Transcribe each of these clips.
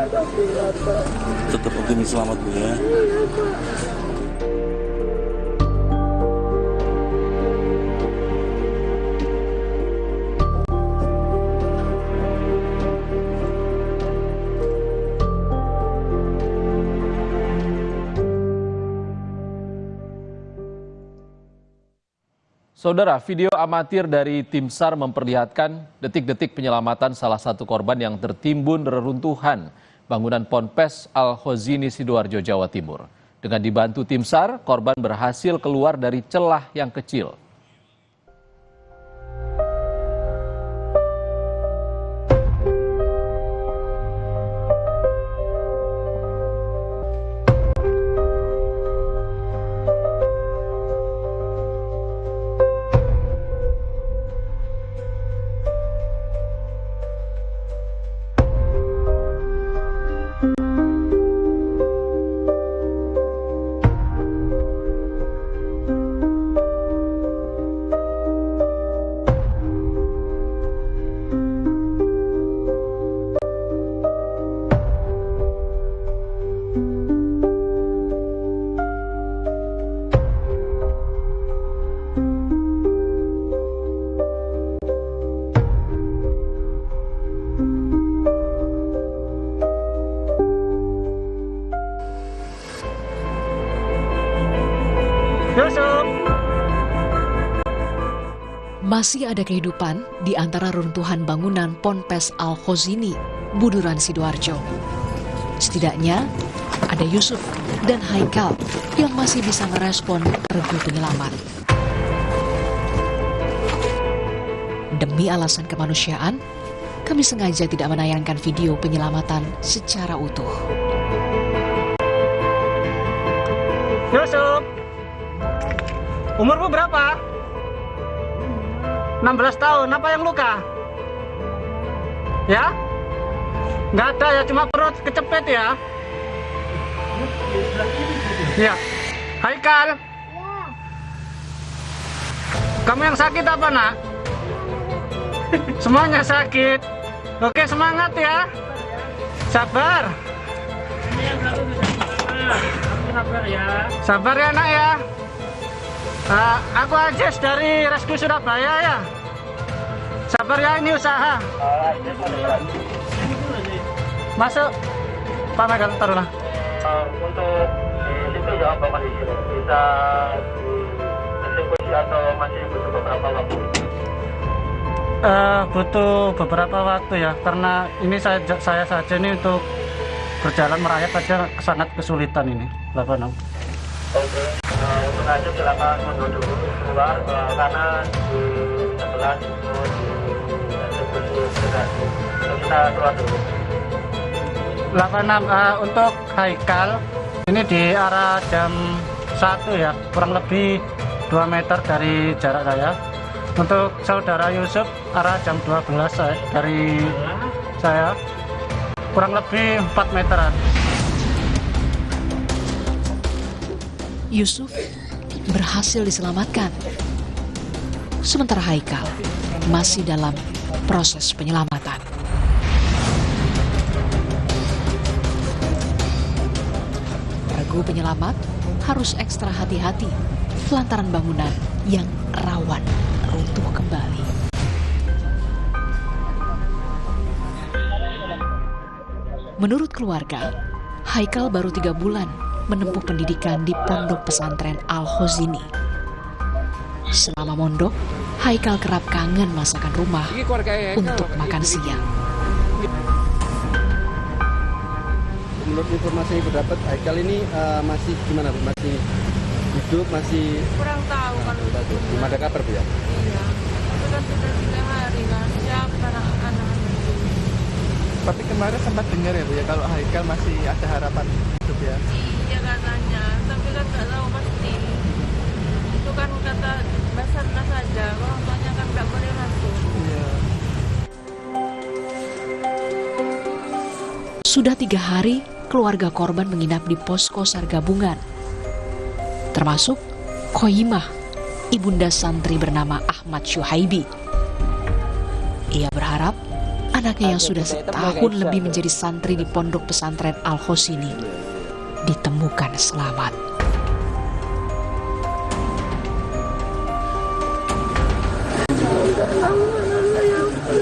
Tetap optimis selamat Bu ya. Saudara, video amatir dari tim SAR memperlihatkan detik-detik penyelamatan salah satu korban yang tertimbun reruntuhan bangunan Ponpes Al-Khozini, Sidoarjo, Jawa Timur. Dengan dibantu tim SAR, korban berhasil keluar dari celah yang kecil. Masih ada kehidupan di antara runtuhan bangunan Ponpes Al-Khozini, Buduran, Sidoarjo. Setidaknya ada Yusuf dan Haikal yang masih bisa merespon regu penyelamat. Demi alasan kemanusiaan, kami sengaja tidak menayangkan video penyelamatan secara utuh. Yusuf, umurmu berapa? 16 tahun, apa yang luka? Ya? Nggak ada ya, cuma perut kecepet ya? Ya. Haikal? Kamu yang sakit apa, nak? Semuanya sakit. Oke, semangat ya. Sabar. Sabar ya, nak ya. Aku Ajis dari Rescue Surabaya ya. Sabar ya, ini usaha. Masuk. Pak Megal, taruhlah. Untuk di situ ya apa kondisi? Bisa dieksekusi atau masih butuh beberapa waktu? Butuh beberapa waktu ya, karena ini saya saja ini untuk berjalan merayap saja sangat kesulitan ini, Bapak Nam. Oke, untuk lanjut silakan mundur dulu keluar karena di sebelah itu dieksekusi berat. Kita keluar dulu. 86 untuk Haikal ini di arah jam 1 ya, kurang lebih 2 meter dari jarak saya. Untuk saudara Yusuf arah jam 12 dari saya, kurang lebih 4 meteran. Yusuf berhasil diselamatkan, sementara Haikal masih dalam proses penyelamatan. Regu penyelamat harus ekstra hati-hati lantaran bangunan yang rawan runtuh kembali. Menurut keluarga, Haikal baru 3 bulan menempuh pendidikan di pondok pesantren Al-Khozini. Selama mondok, Haikal kerap kangen masakan rumah untuk makan siang. Menurut informasi yang dapat, Haikal ini masih gimana Bu? Masih hidup, masih... Kurang tahu kalau itu. Belum ada kabar Bu ya? Iya, itu kan sudah 3 hari kan, siapa anak-anak. Tapi kemarin sempat dengar ya Bu ya, kalau Haikal masih ada harapan hidup ya? Iya katanya, tapi kan nggak tahu pasti. Itu kan kata Basarnas saja, orang tuanya kan nggak boleh masuk. Iya. Sudah 3 hari, keluarga korban menginap di posko SAR gabungan. Termasuk Khoimah, ibunda santri bernama Ahmad Syuhaibi. Ia berharap anaknya yang sudah setahun lebih menjadi santri di pondok pesantren Al-Khozini ditemukan selamat.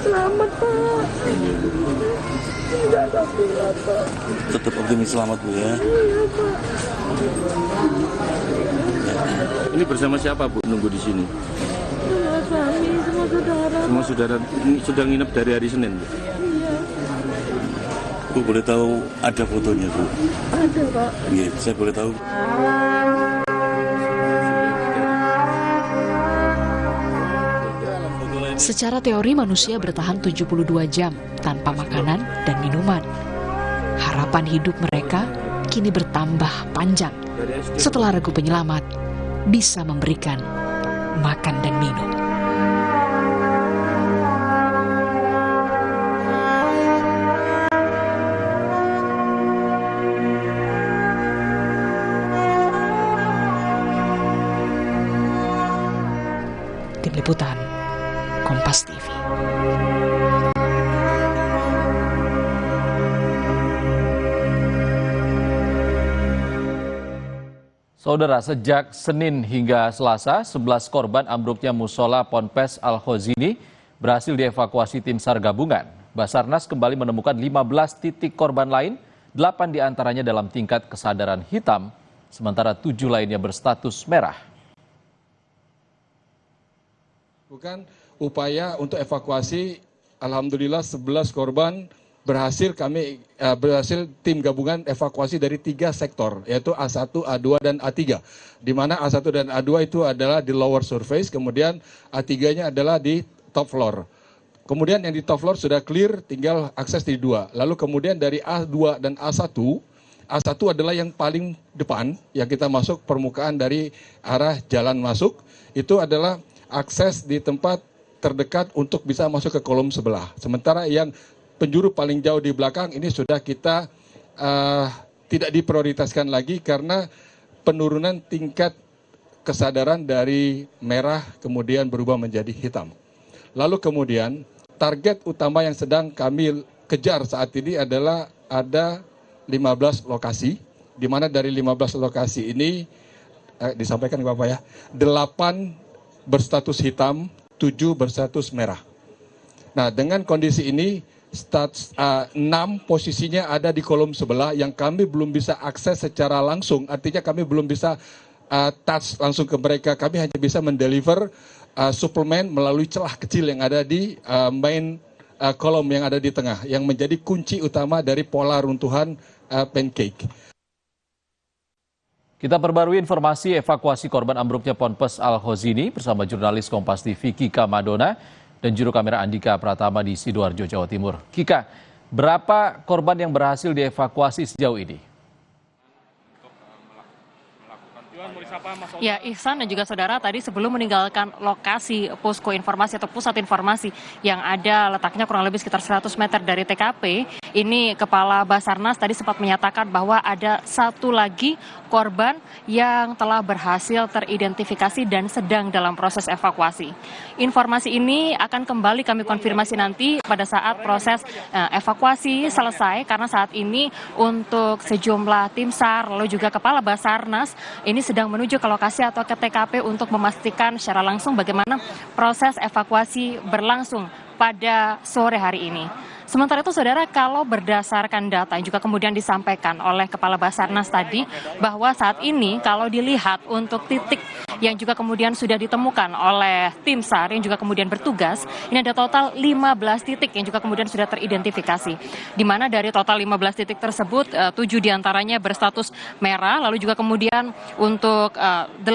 Selamat, Pak. Tetap optimis selamat Bu ya. Iya, Pak. Ini bersama siapa Bu nunggu di sini? Semua suami, semua saudara. Semua saudara ini sudah nginep dari hari Senin Bu? Iya. Bu boleh tahu ada fotonya Bu? Ada, Pak. Iya, saya boleh tahu. Secara teori manusia bertahan 72 jam tanpa makanan dan minuman. Harapan hidup mereka kini bertambah panjang setelah regu penyelamat bisa memberikan makan dan minum. Tim Liputan Kompas TV. Saudara, sejak Senin hingga Selasa, 11 korban ambruknya musola Ponpes Al-Khozini berhasil dievakuasi tim SAR gabungan. Basarnas kembali menemukan 15 titik korban lain, 8 diantaranya dalam tingkat kesadaran hitam, sementara 7 lainnya berstatus merah. Bukan upaya untuk evakuasi, alhamdulillah 11 korban berhasil tim gabungan evakuasi dari 3 sektor, yaitu A1, A2, dan A3. Di mana A1 dan A2 itu adalah di lower surface, kemudian A3-nya adalah di top floor. Kemudian yang di top floor sudah clear, tinggal akses di 2. Lalu kemudian dari A2 dan A1 adalah yang paling depan, yang kita masuk permukaan dari arah jalan masuk, itu adalah akses di tempat terdekat untuk bisa masuk ke kolom sebelah. Sementara yang penjuru paling jauh di belakang ini sudah kita tidak diprioritaskan lagi karena penurunan tingkat kesadaran dari merah kemudian berubah menjadi hitam. Lalu kemudian target utama yang sedang kami kejar saat ini adalah ada 15 lokasi, di mana dari 15 lokasi ini disampaikan ke Bapak ya, 8 berstatus hitam, 7 berstatus merah. Nah, dengan kondisi ini 6 posisinya ada di kolom sebelah yang kami belum bisa akses secara langsung, artinya kami belum bisa touch langsung ke mereka, kami hanya bisa mendeliver suplemen melalui celah kecil yang ada di main kolom yang ada di tengah, yang menjadi kunci utama dari pola runtuhan pancake. Kita perbarui informasi evakuasi korban ambruknya Ponpes Al-Khozini bersama jurnalis Kompas TV Kika Madona dan juru kamera Andika Pratama di Sidoarjo, Jawa Timur. Kika, berapa korban yang berhasil dievakuasi sejauh ini? Ya, Ihsan dan juga saudara, tadi sebelum meninggalkan lokasi posko informasi atau pusat informasi yang ada letaknya kurang lebih sekitar 100 meter dari TKP, ini Kepala Basarnas tadi sempat menyatakan bahwa ada satu lagi korban yang telah berhasil teridentifikasi dan sedang dalam proses evakuasi. Informasi ini akan kembali kami konfirmasi nanti pada saat proses evakuasi selesai, karena saat ini untuk sejumlah tim SAR lalu juga Kepala Basarnas ini sedang menuju ke lokasi atau ke TKP untuk memastikan secara langsung bagaimana proses evakuasi berlangsung pada sore hari ini. Sementara itu, saudara, kalau berdasarkan data yang juga kemudian disampaikan oleh Kepala Basarnas tadi, bahwa saat ini kalau dilihat untuk titik yang juga kemudian sudah ditemukan oleh tim SAR yang juga kemudian bertugas, ini ada total 15 titik yang juga kemudian sudah teridentifikasi. Di mana dari total 15 titik tersebut, 7 diantaranya berstatus merah, lalu juga kemudian untuk 7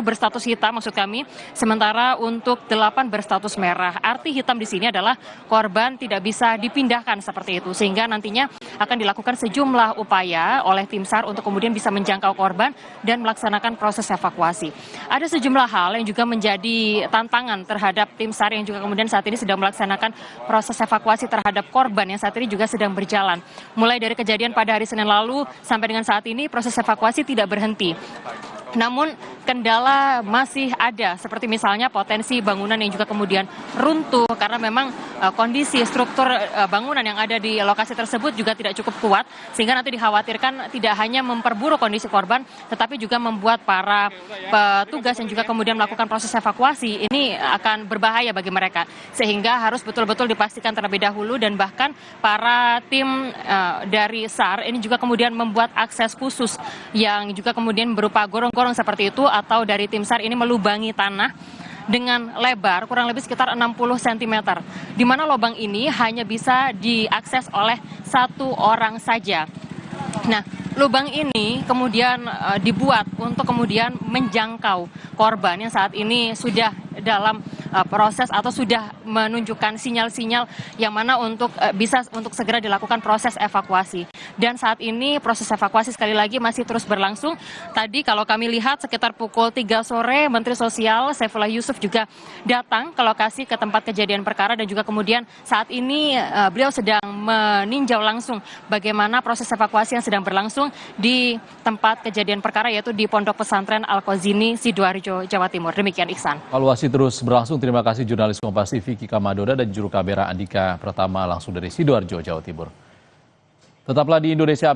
berstatus hitam maksud kami, sementara untuk 8 berstatus merah. Arti hitam di sini adalah korban tidak bisa dipindahkan seperti itu, sehingga nantinya akan dilakukan sejumlah upaya oleh tim SAR untuk kemudian bisa menjangkau korban dan melaksanakan proses evakuasi. Ada sejumlah hal yang juga menjadi tantangan terhadap tim SAR yang juga kemudian saat ini sedang melaksanakan proses evakuasi terhadap korban yang saat ini juga sedang berjalan. Mulai dari kejadian pada hari Senin lalu sampai dengan saat ini proses evakuasi tidak berhenti. Namun kendala masih ada, seperti misalnya potensi bangunan yang juga kemudian runtuh karena memang kondisi struktur bangunan yang ada di lokasi tersebut juga tidak cukup kuat, sehingga nanti dikhawatirkan tidak hanya memperburuk kondisi korban, tetapi juga membuat para petugas yang juga kemudian melakukan proses evakuasi ini akan berbahaya bagi mereka, sehingga harus betul-betul dipastikan terlebih dahulu, dan bahkan para tim dari SAR ini juga kemudian membuat akses khusus yang juga kemudian berupa gorong-gorong seperti itu, atau dari tim SAR ini melubangi tanah dengan lebar kurang lebih sekitar 60 cm, di mana lubang ini hanya bisa diakses oleh satu orang saja. Nah, lubang ini kemudian dibuat untuk kemudian menjangkau korban yang saat ini sudah dalam proses atau sudah menunjukkan sinyal-sinyal yang mana untuk bisa untuk segera dilakukan proses evakuasi. Dan saat ini proses evakuasi sekali lagi masih terus berlangsung. Tadi kalau kami lihat sekitar pukul 3 sore Menteri Sosial Saifullah Yusuf juga datang ke lokasi, ke tempat kejadian perkara, dan juga kemudian saat ini beliau sedang meninjau langsung bagaimana proses evakuasi yang sedang berlangsung di tempat kejadian perkara, yaitu di Pondok Pesantren Al-Khozini, Sidoarjo, Jawa Timur. Demikian Iksan. Evaluasi terus berlangsung. Terima kasih jurnalis Kompas TV Kika Madoda dan juru kamera Andika Pratama langsung dari Sidoarjo, Jawa Timur. Tetaplah di Indonesia